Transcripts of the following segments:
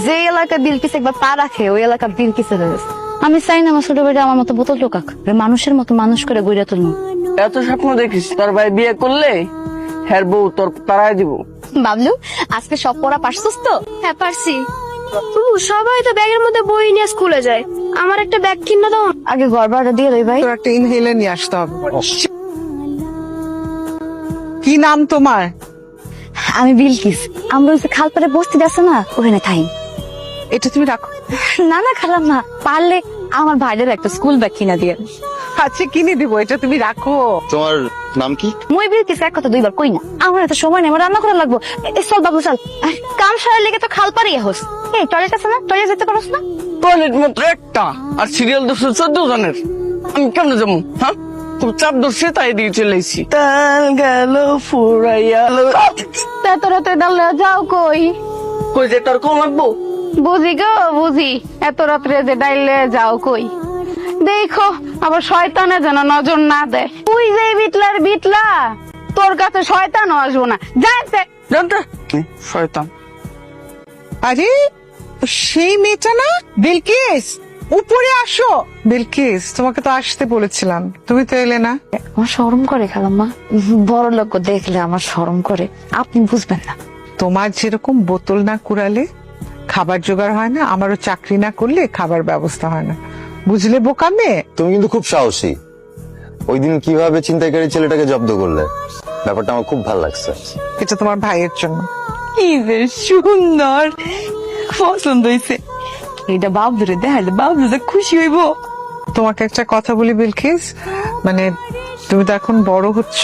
যে এলাকা বিলকিস একবার পা রাখে ওই এলাকা বিলকিস আমি চাই না আমার ছোট ভাইটা আমার মতো বোতল টোকাক, মানুষের মতো মানুষ করে গড়িয়া তুলবো। এত স্বপ্ন দেখিস তোর ভাই বিয়ে করলে হ্যার বউ তোর তারাই দিব। বাবলু আজকে সব পড়া পারছিস তো? হ্যাঁ পারছি। সবাই তো ব্যাগের মধ্যে বই নিয়ে স্কুলে যায়, আমার একটা ব্যাগ কিনে দাও। আগে ঘর ভাড়া দিয়ে দেই ভাই। তোর একটা ইনহেলার নিয়ে আসতে হবে। কি নাম তোমার? আমি বিলকিস। আমরা ওই যে খালপাড়ে বস্তি আছে না ওখানে থাই। এটা তুমি রাখো। না না খালাম না, পারলে আমার ভাইদের একটা স্কুল ব্যাগ কিনা দিয়ে। আচ্ছা কিনে দিব, এটা তুমি রাখো। তোমার নাম কি? মই বিলকিস এক কথা দুইবার কই না। আমার এত সময় নেই, আমার রান্না করা লাগবো। চল বাবু চল, কাম সারার লেগে তো খাল পাড়িয়ে হোস। এই টয়লেট আছে না, টয়লেট যেতে পারোস না? টয়লেট মাত্র একটা আর সিরিয়াল 14 জনের, আমি কেমনে যাবো? হ্যাঁ খুব চাপ ধরছে তাই দিয়ে চলে এসেছি। তাল গেল ফুরাইয়া এত রাতে ডালে যাও কই? কই যে তোর কম লাগবো? বুঝি গো বুঝি, এত রাত্রে যে ডাইলে যাও কই? দেখো আবার শয়তানে যেন নজর না দেয়। তুই যে বিটলার বিটলা, তোর কাছে শয়তান আসবো না জানতে জানতে শয়তান। আরে সেই মেয়েটা না বিলকিস, উপরে আসো। বিলকিস তোমাকে তো আসতে বলেছিলাম, তুমি তো এলে না। আমার শরম করে খালাম্মা, বড় লোক দেখলে আমার শরম করে, আপনি বুঝবেন না। তোমার যেরকম বোতল না কুড়ালে খাবার জোগাড় হয় না, আমারও চাকরি না করলে খাবার ব্যবস্থা হয় না, বুঝলে বোকা মেয়ে? তুমি কিন্তু খুব সাহসী। ওই দিন কিভাবে ছিনতাইকারী ছেলেটাকে জব্দ করলে, ব্যাপারটা আমার খুব ভালো লাগছে। এটা তোমার ভাইয়ের জন্য। কি যে সুন্দর, পছন্দ হয়েছে। এটা বাবুরে দেখালে বাবু যে খুশি হইব। তোমাকে একটা কথা বলি বিলকিস, মানে তুমি তো এখন বড় হচ্ছ,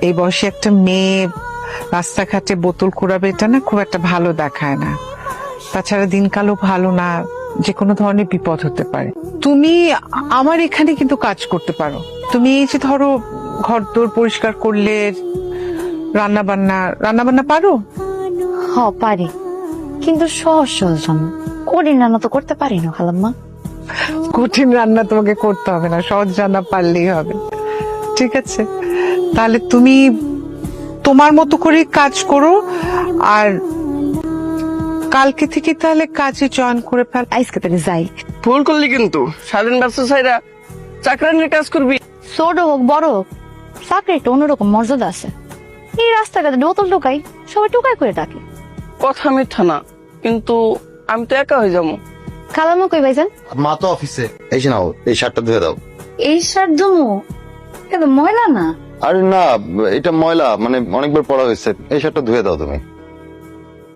এই বয়সে একটা মেয়ে রাস্তাঘাটে বোতল কুড়াবে এটা না খুব একটা ভালো দেখায় না। তাছাড়া দিনকালও ভালো না, যে কোনো ধরনের বিপদ হতে পারে। তুমি আমার এখানে কিন্তু কাজ করতে পারো। তুমি এই যে ধরো ঘর দোর পরিষ্কার করলে, রান্না বান্না পারো? হ পারি, কিন্তু সহজ সহজ রান্না কঠিন রান্না তো করতে পারি না খালাম্মা। কঠিন রান্না তোমাকে করতে হবে না, সহজ রান্না পারলেই হবে। ঠিক আছে, তাহলে তুমি তোমার মতো করে কাজ করো, আর কালকে থেকে তাহলে কাজে জয়েন করে ফেল। আজকে তাহলে যাই। ভুল করলি কিন্তু, স্বাধীন ব্যবসা ছাইরা চাকরানির কাজ করবি। ছোট হোক বড় হোক, চাকরিটা অন্যরকম মর্যাদা আছে। এই রাস্তাঘাটে বোতল টোকাই, সবাই টোকাই করে ডাকে। কথা মিথ্যা না, কিন্তু আমি তো একা হয়ে যাবো। খালাম্মা কই ভাইজান? মা তো অফিসে। এই নাও, এই শার্টটা ধুয়ে দাও। এই শার্ট ধুমু? এটা ময়লা না? আরে না, এটা ময়লা, মানে অনেকবার পড়া হয়েছে। এই শার্টটা ধুয়ে দাও তুমি।